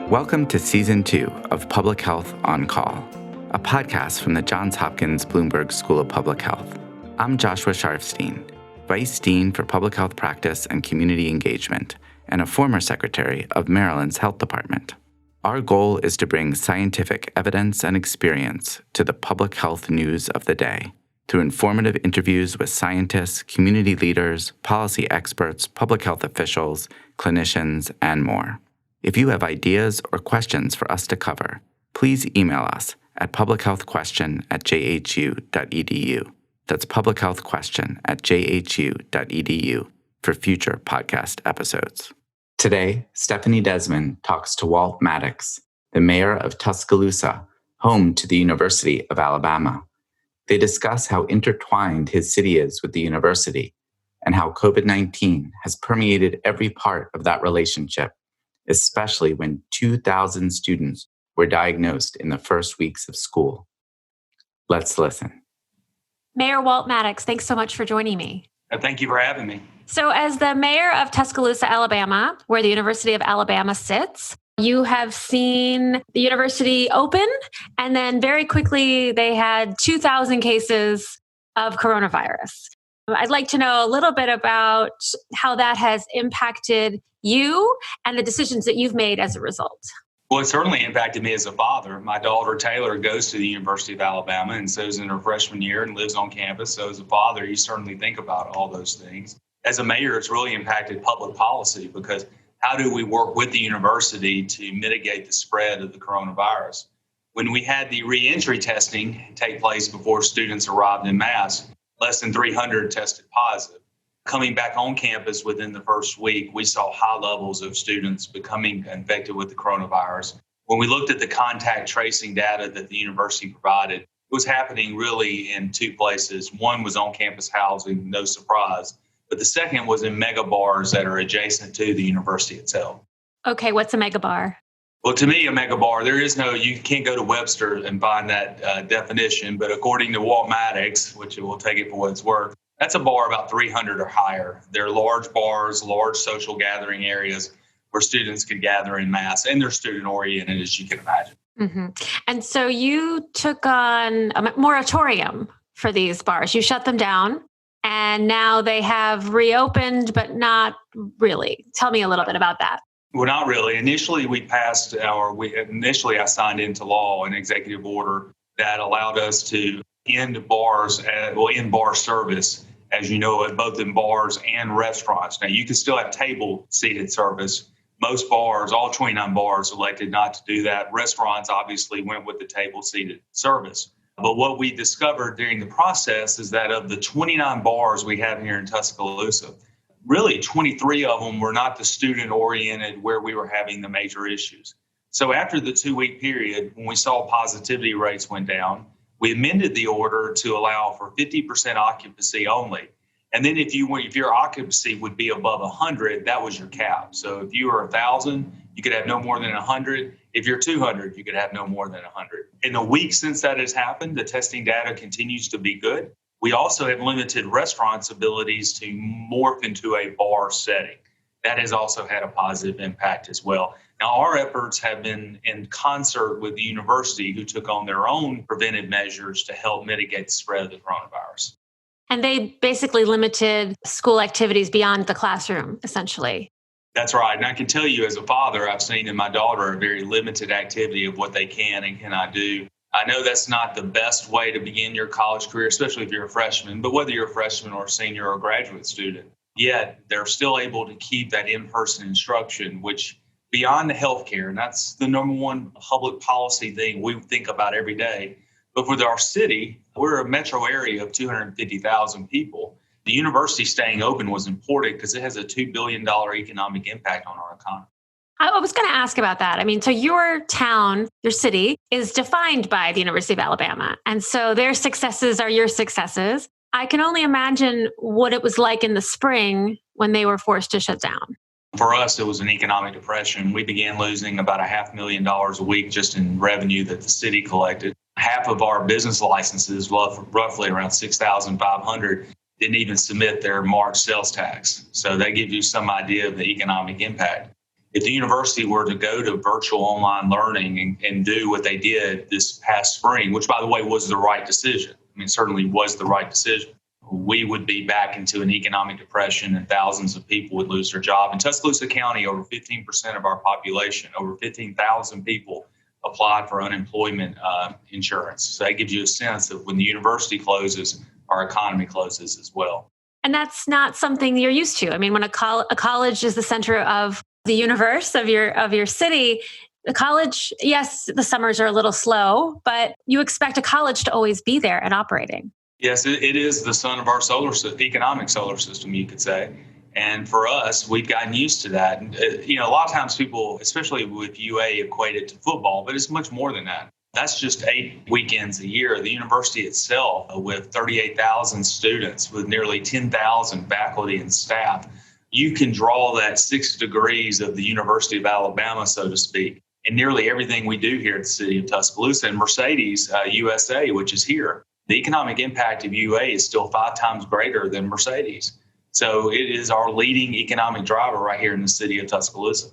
Welcome to Season 2 of Public Health on Call, a podcast from the Johns Hopkins Bloomberg School of Public Health. I'm Joshua Sharfstein, Vice Dean for Public Health Practice and Community Engagement, and a former Secretary of Maryland's Health Department. Our goal is to bring scientific evidence and experience to the public health news of the day through informative interviews with scientists, community leaders, policy experts, public health officials, clinicians, and more. If you have ideas or questions for us to cover, please email us at publichealthquestion@jhu.edu. That's publichealthquestion@jhu.edu for future podcast episodes. Today, Stephanie Desmond talks to Walt Maddox, the mayor of Tuscaloosa, home to the University of Alabama. They discuss how intertwined his city is with the university and how COVID-19 has permeated every part of that relationship, especially when 2,000 students were diagnosed in the first weeks of school. Let's listen. Mayor Walt Maddox, thanks so much for joining me. Thank you for having me. So as the mayor of Tuscaloosa, Alabama, where the University of Alabama sits, you have seen the university open, and then very quickly they had 2,000 cases of coronavirus. I'd like to know a little bit about how that has impacted you and the decisions that you've made as a result. Well, it certainly impacted me as a father. My daughter, Taylor, goes to the University of Alabama and so is in her freshman year and lives on campus. So as a father, you certainly think about all those things. As a mayor, it's really impacted public policy because how do we work with the university to mitigate the spread of the coronavirus? When we had the re-entry testing take place before students arrived en masse, less than 300 tested positive. Coming back on campus within the first week, we saw high levels of students becoming infected with the coronavirus. When we looked at the contact tracing data that the university provided, it was happening really in two places. One was on-campus housing, no surprise, but the second was in mega bars that are adjacent to the university itself. Okay, what's a mega bar? Well, to me, a mega bar, you can't go to Webster and find that definition, but according to Walt Maddox, which we'll take it for what it's worth, that's a bar about 300 or higher. They're large bars, large social gathering areas where students can gather in mass, and they're student-oriented, as you can imagine. Mm-hmm. And so you took on a moratorium for these bars. You shut them down, and now they have reopened, but not really. Tell me a little bit about that. Well, not really. Initially, I signed into law an executive order that allowed us to end bars, end bar service, as you know, both in bars and restaurants. Now, you can still have table-seated service. Most bars, all 29 bars, elected not to do that. Restaurants obviously went with the table-seated service. But what we discovered during the process is that of the 29 bars we have here in Tuscaloosa, really 23 of them were not the student-oriented where we were having the major issues. So after the 2-week period, when we saw positivity rates went down, we amended the order to allow for 50% occupancy only. And then if your occupancy would be above 100, that was your cap. So if you were 1,000, you could have no more than 100. If you're 200, you could have no more than 100. In the week since that has happened, the testing data continues to be good. We also have limited restaurants' abilities to morph into a bar setting. That has also had a positive impact as well. Now, our efforts have been in concert with the university, who took on their own preventive measures to help mitigate the spread of the coronavirus. And they basically limited school activities beyond the classroom, essentially. That's right. And I can tell you as a father, I've seen in my daughter a very limited activity of what they can and cannot do. I know that's not the best way to begin your college career, especially if you're a freshman, but whether you're a freshman or a senior or a graduate student, yet they're still able to keep that in-person instruction, which beyond the healthcare, and that's the number one public policy thing we think about every day. But for our city, we're a metro area of 250,000 people. The university staying open was important because it has a $2 billion economic impact on our economy. I was going to ask about that. I mean, so your town, your city is defined by the University of Alabama. And so their successes are your successes. I can only imagine what it was like in the spring when they were forced to shut down. For us, it was an economic depression. We began losing about $500,000 a week just in revenue that the city collected. Half of our business licenses, roughly around 6,500, didn't even submit their March sales tax. So that gives you some idea of the economic impact. If the university were to go to virtual online learning and do what they did this past spring, which, by the way, was the right decision. I mean, certainly was the right decision. We would be back into an economic depression and thousands of people would lose their job. In Tuscaloosa County, over 15% of our population, over 15,000 people applied for unemployment insurance. So that gives you a sense that when the university closes, our economy closes as well. And that's not something you're used to. I mean, when a college is the center of the universe of your city, the college, yes, the summers are a little slow, but you expect a college to always be there and operating. Yes, it is the sun of our economic solar system, you could say. And for us, we've gotten used to that. And, a lot of times people, especially with UA, equate it to football, but it's much more than that. That's just 8 weekends a year. The university itself, with 38,000 students, with nearly 10,000 faculty and staff, you can draw that 6 degrees of the University of Alabama, so to speak, in nearly everything we do here at the city of Tuscaloosa. And Mercedes USA, which is here, the economic impact of UA is still 5 times greater than Mercedes. So it is our leading economic driver right here in the city of Tuscaloosa.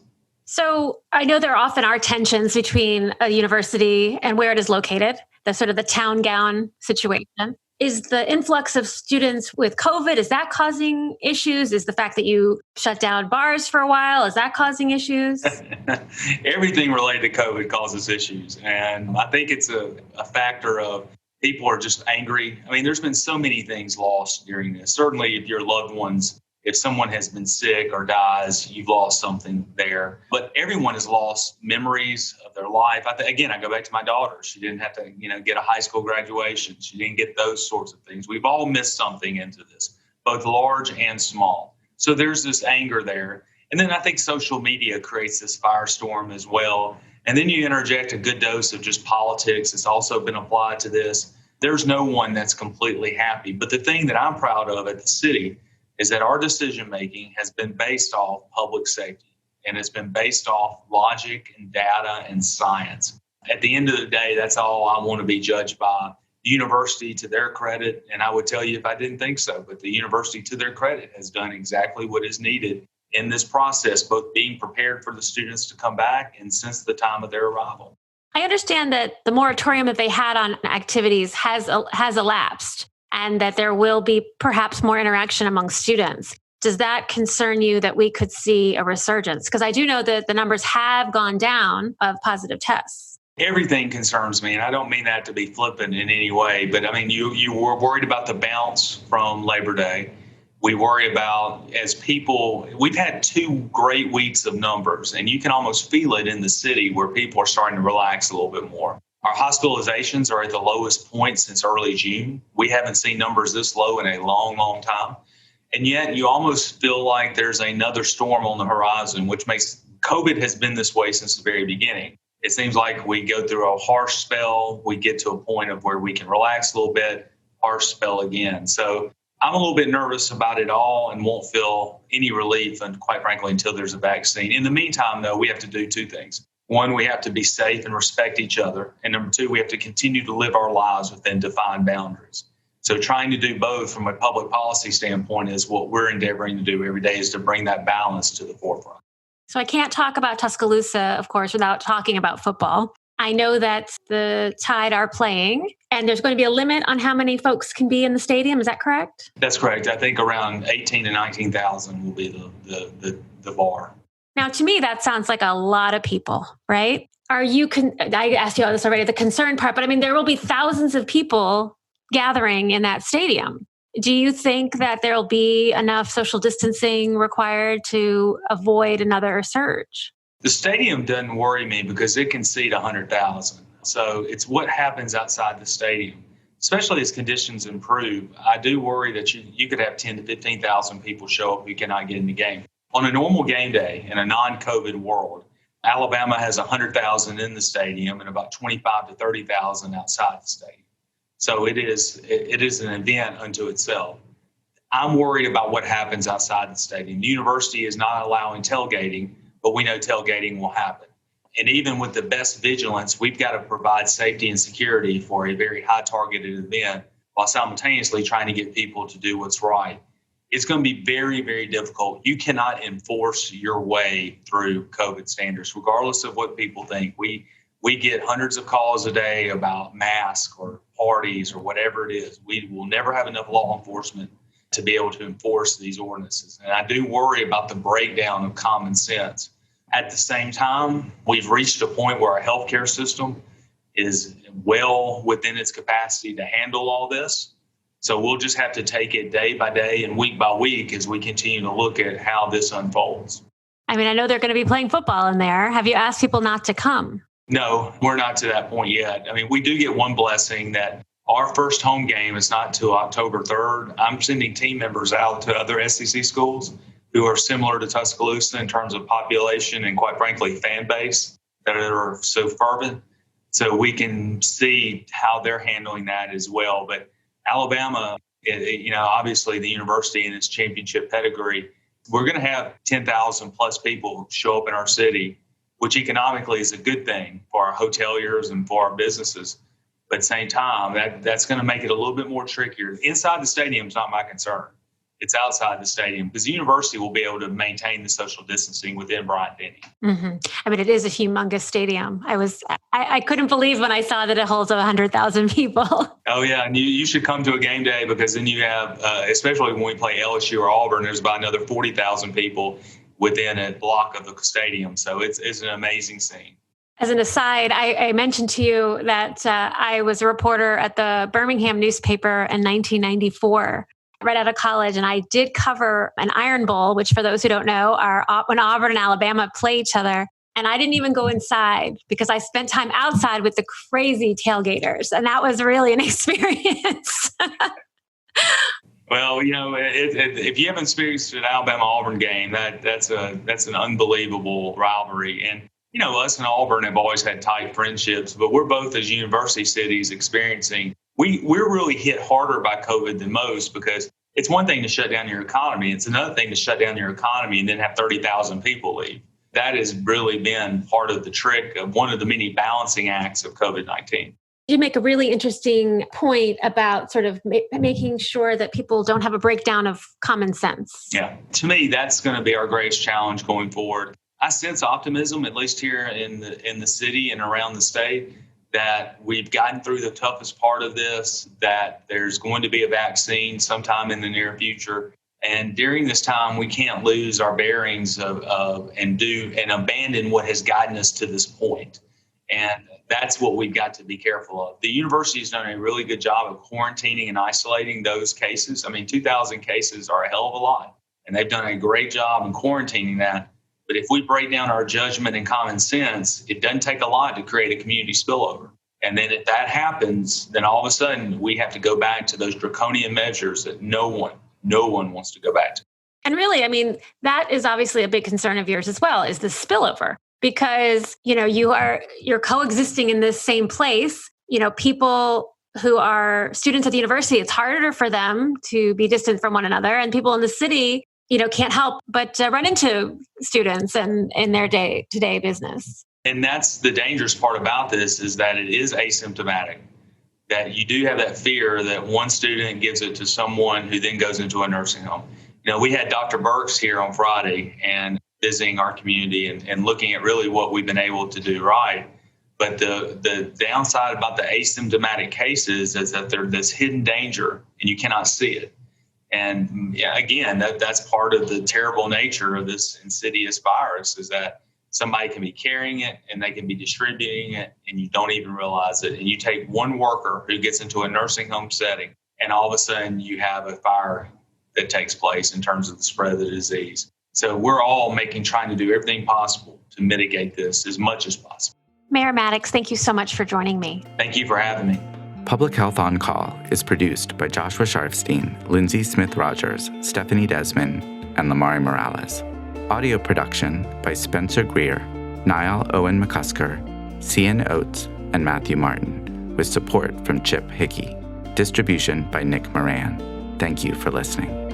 So I know there often are tensions between a university and where it is located, the sort of the town gown situation. Is the influx of students with COVID, is that causing issues? Is the fact that you shut down bars for a while, is that causing issues? Everything related to COVID causes issues. And I think it's a factor of people are just angry. I mean, there's been so many things lost during this. Certainly, if your loved ones, if someone has been sick or dies, you've lost something there. But everyone has lost memories of their life. Again, I go back to my daughter. She didn't have to, get a high school graduation. She didn't get those sorts of things. We've all missed something into this, both large and small. So there's this anger there. And then I think social media creates this firestorm as well. And then you interject a good dose of just politics. It's also been applied to this. There's no one that's completely happy. But the thing that I'm proud of at the city is that our decision-making has been based off public safety, and it's been based off logic and data and science. At the end of the day, that's all I want to be judged by. The university, to their credit, and I would tell you if I didn't think so, but the university, to their credit, has done exactly what is needed in this process, both being prepared for the students to come back and since the time of their arrival. I understand that the moratorium that they had on activities has elapsed, and that there will be perhaps more interaction among students. Does that concern you that we could see a resurgence? Because I do know that the numbers have gone down of positive tests. Everything concerns me, and I don't mean that to be flippant in any way, but I mean, you were worried about the bounce from Labor Day. We worry about, as people, we've had 2 great weeks of numbers, and you can almost feel it in the city where people are starting to relax a little bit more. Our hospitalizations are at the lowest point since early June. We haven't seen numbers this low in a long, long time. And yet you almost feel like there's another storm on the horizon, which makes COVID has been this way since the very beginning. It seems like we go through a harsh spell, we get to a point of where we can relax a little bit, harsh spell again. So I'm a little bit nervous about it all and won't feel any relief, and quite frankly, until there's a vaccine. In the meantime, though, we have to do 2 things. One, we have to be safe and respect each other. And number 2, we have to continue to live our lives within defined boundaries. So trying to do both from a public policy standpoint is what we're endeavoring to do every day, is to bring that balance to the forefront. So I can't talk about Tuscaloosa, of course, without talking about football. I know that the Tide are playing, and there's going to be a limit on how many folks can be in the stadium. Is that correct? That's correct. I think around 18 to 19,000 will be the bar. Now, to me, that sounds like a lot of people, right? I asked you all this already, the concern part, but I mean, there will be thousands of people gathering in that stadium. Do you think that there will be enough social distancing required to avoid another surge? The stadium doesn't worry me because it can seat 100,000. So it's what happens outside the stadium, especially as conditions improve. I do worry that you could have 10 to 15,000 people show up who cannot get in the game. On a normal game day in a non-COVID world, Alabama has 100,000 in the stadium and about 25 to 30,000 outside the stadium. So it is an event unto itself. I'm worried about what happens outside the stadium. The university is not allowing tailgating, but we know tailgating will happen. And even with the best vigilance, we've got to provide safety and security for a very high targeted event while simultaneously trying to get people to do what's right. it's going to be very, very difficult. You cannot enforce your way through COVID standards, regardless of what people think. We get hundreds of calls a day about masks or parties or whatever it is. We will never have enough law enforcement to be able to enforce these ordinances. And I do worry about the breakdown of common sense. At the same time, we've reached a point where our healthcare system is well within its capacity to handle all this. So we'll just have to take it day by day and week by week as we continue to look at how this unfolds. I mean, I know they're going to be playing football in there. Have you asked people not to come? No, we're not to that point yet. I mean, we do get one blessing that our first home game is not till October 3rd. I'm sending team members out to other SEC schools who are similar to Tuscaloosa in terms of population and, quite frankly, fan base that are so fervent. So we can see how they're handling that as well. But Alabama, obviously the university and its championship pedigree, we're going to have 10,000 plus people show up in our city, which economically is a good thing for our hoteliers and for our businesses. But at the same time, that's going to make it a little bit more trickier. Inside the stadium is not my concern. It's outside the stadium because the university will be able to maintain the social distancing within Bryant-Denny. Mm-hmm. I mean, it is a humongous stadium. I couldn't believe when I saw that it holds 100,000 people. Oh, yeah. And you should come to a game day because then you have, especially when we play LSU or Auburn, there's about another 40,000 people within a block of the stadium. So it's an amazing scene. As an aside, I mentioned to you that I was a reporter at the Birmingham newspaper in 1994. Right out of college, and I did cover an Iron Bowl, which for those who don't know are when Auburn and Alabama play each other. And I didn't even go inside because I spent time outside with the crazy tailgaters. And that was really an experience. Well, if you haven't experienced an Alabama-Auburn game, that's an unbelievable rivalry. And, us and Auburn have always had tight friendships, but we're both as university cities experiencing we're really hit harder by COVID than most because it's one thing to shut down your economy. It's another thing to shut down your economy and then have 30,000 people leave. That has really been part of the trick of one of the many balancing acts of COVID-19. You make a really interesting point about sort of making sure that people don't have a breakdown of common sense. Yeah, to me, that's going to be our greatest challenge going forward. I sense optimism, at least here in the city and around the state, that we've gotten through the toughest part of this, that there's going to be a vaccine sometime in the near future. And during this time, we can't lose our bearings and abandon what has gotten us to this point. And that's what we've got to be careful of. The university has done a really good job of quarantining and isolating those cases. I mean, 2,000 cases are a hell of a lot, and they've done a great job in quarantining that. But if we break down our judgment and common sense, it doesn't take a lot to create a community spillover. And then if that happens, then all of a sudden we have to go back to those draconian measures that no one wants to go back to. And really, I mean, that is obviously a big concern of yours as well, is the spillover, because, you're coexisting in this same place. People who are students at the university, it's harder for them to be distant from one another, and people in the city can't help but run into students and in their day-to-day business. And that's the dangerous part about this, is that it is asymptomatic, that you do have that fear that one student gives it to someone who then goes into a nursing home. We had Dr. Burks here on Friday and visiting our community and looking at really what we've been able to do right. But the downside about the asymptomatic cases is that there's this hidden danger and you cannot see it. And again, that's part of the terrible nature of this insidious virus, is that somebody can be carrying it and they can be distributing it and you don't even realize it. And you take one worker who gets into a nursing home setting and all of a sudden you have a fire that takes place in terms of the spread of the disease. So we're all trying to do everything possible to mitigate this as much as possible. Mayor Maddox, thank you so much for joining me. Thank you for having me. Public Health on Call is produced by Joshua Sharfstein, Lindsay Smith-Rogers, Stephanie Desmond, and Lamari Morales. Audio production by Spencer Greer, Niall Owen McCusker, Cian Oates, and Matthew Martin, with support from Chip Hickey. Distribution by Nick Moran. Thank you for listening.